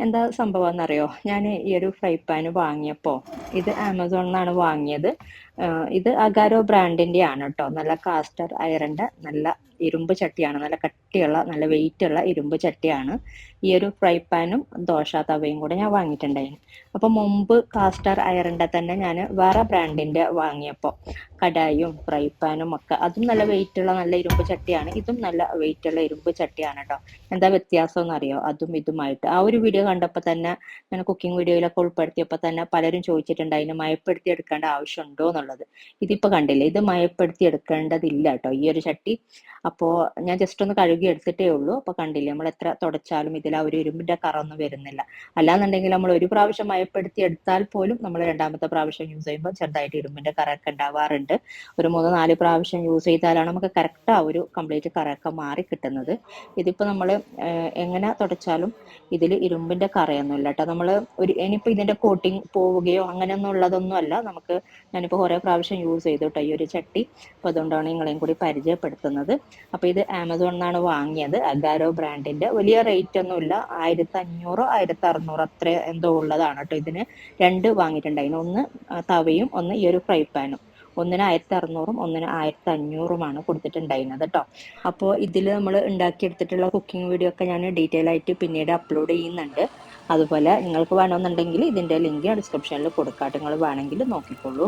എന്താ സംഭവം എന്നറിയോ? ഞാൻ ഈ ഒരു ഫ്രൈ പാൻ വാങ്ങിയപ്പോൾ ഇത് ആമസോണിൽ നിന്നാണ് വാങ്ങിയത്. ഇത് അഗാരോ ബ്രാൻഡിന്റെ ആണ് കേട്ടോ. നല്ല കാസ്റ്റർ അയറിന്റെ നല്ല ഇരുമ്പ് ചട്ടിയാണ്. നല്ല കട്ടിയുള്ള നല്ല വെയിറ്റ് ഉള്ള ഇരുമ്പ് ചട്ടിയാണ്. ഈ ഒരു ഫ്രൈ പാനും ദോശ തവയും കൂടെ ഞാൻ വാങ്ങിയിട്ടുണ്ടായിരുന്നു. അപ്പൊ മുമ്പ് കാസ്റ്റർ അയറിന്റെ തന്നെ ഞാൻ വേറെ ബ്രാൻഡിന്റെ വാങ്ങിയപ്പോൾ കടായും ഫ്രൈ പാനും ഒക്കെ അതും നല്ല വെയിറ്റ് ഉള്ള നല്ല ഇരുമ്പ് ചട്ടിയാണ്. ഇതും നല്ല വെയിറ്റ് ഉള്ള ഇരുമ്പ് ചട്ടിയാണ് കേട്ടോ. എന്താ വ്യത്യാസം എന്നറിയോ? അതും ഇതുമായിട്ട് ആ ഒരു വീഡിയോ കണ്ടപ്പോൾ തന്നെ, ഞാൻ കുക്കിംഗ് വീഡിയോയിലൊക്കെ ഉൾപ്പെടുത്തിയപ്പോൾ തന്നെ പലരും ചോദിച്ചിട്ടുണ്ട് അതിന് മയപ്പെടുത്തി എടുക്കേണ്ട ആവശ്യമുണ്ടോ എന്നുള്ളത്. ഇതിപ്പോ കണ്ടില്ലേ, ഇത് മയപ്പെടുത്തി എടുക്കേണ്ടതില്ല കേട്ടോ ഈ ഒരു ചട്ടി. അപ്പോൾ ഞാൻ ജസ്റ്റ് ഒന്ന് കഴുകി എടുത്തിട്ടേ ഉള്ളൂ. അപ്പോൾ കണ്ടില്ലേ, നമ്മൾ എത്ര തുടച്ചാലും ഇതിൽ ആ ഒരു ഇരുമ്പിന്റെ കറ ഒന്നും വരുന്നില്ല. അല്ലാന്നുണ്ടെങ്കിൽ നമ്മൾ ഒരു പ്രാവശ്യം മയപ്പെടുത്തി എടുത്താൽ പോലും നമ്മൾ രണ്ടാമത്തെ പ്രാവശ്യം യൂസ് ചെയ്യുമ്പോൾ ചെറുതായിട്ട് ഇരുമ്പിന്റെ കറയൊക്കെ ഉണ്ടാവാറുണ്ട്. ഒരു 3-4 പ്രാവശ്യം യൂസ് ചെയ്താലാണ് നമുക്ക് കറക്റ്റ് ആ ഒരു കംപ്ലീറ്റ് കറയൊക്കെ മാറി കിട്ടുന്നത്. ഇതിപ്പോ നമ്മൾ എങ്ങനെ തുടച്ചാലും ഇതിൽ ഇരുമ്പിന്റെ കറയൊന്നുമില്ല കേട്ടോ. നമ്മൾ ഇനിയിപ്പോ ഇതിന്റെ കോട്ടിങ് പോവുകയോ അങ്ങനെയൊന്നും ഉള്ളതൊന്നും അല്ല. ഞാനിപ്പോ കുറെ പ്രാവശ്യം യൂസ് ചെയ്തു കേട്ടോ ഈ ഒരു ചട്ടി. അപ്പൊ അതുകൊണ്ടാണ് നിങ്ങളെയും കൂടി പരിചയപ്പെടുത്തുന്നത്. അപ്പൊ ഇത് ആമസോണിൽ നിന്നാണ് വാങ്ങിയത്. അഗാരോ ബ്രാൻഡിന്റെ. വലിയ റേറ്റ് ഒന്നുമില്ല, 1500 1600 അത്ര എന്തോ ഉള്ളതാണ് കേട്ടോ. ഇതിന് രണ്ട് വാങ്ങിയിട്ടുണ്ടായിരുന്നു, ഒന്ന് തവയും ഒന്ന് ഈ ഒരു ഫ്രൈ പാനും. ഒന്നിന് 1600 ഒന്നിന് 1500 കൊടുത്തിട്ടുണ്ടായിരുന്നത് കേട്ടോ. അപ്പോൾ ഇതിൽ നമ്മൾ ഉണ്ടാക്കിയെടുത്തിട്ടുള്ള കുക്കിംഗ് വീഡിയോ ഒക്കെ ഞാൻ ഡീറ്റെയിൽ ആയിട്ട് പിന്നീട് അപ്ലോഡ് ചെയ്യുന്നുണ്ട്. അതുപോലെ നിങ്ങൾക്ക് വേണമെന്നുണ്ടെങ്കിൽ ഇതിന്റെ ലിങ്ക് ഡിസ്ക്രിപ്ഷനിൽ കൊടുക്കാം. നിങ്ങൾ വേണമെങ്കിൽ നോക്കിക്കോളൂ.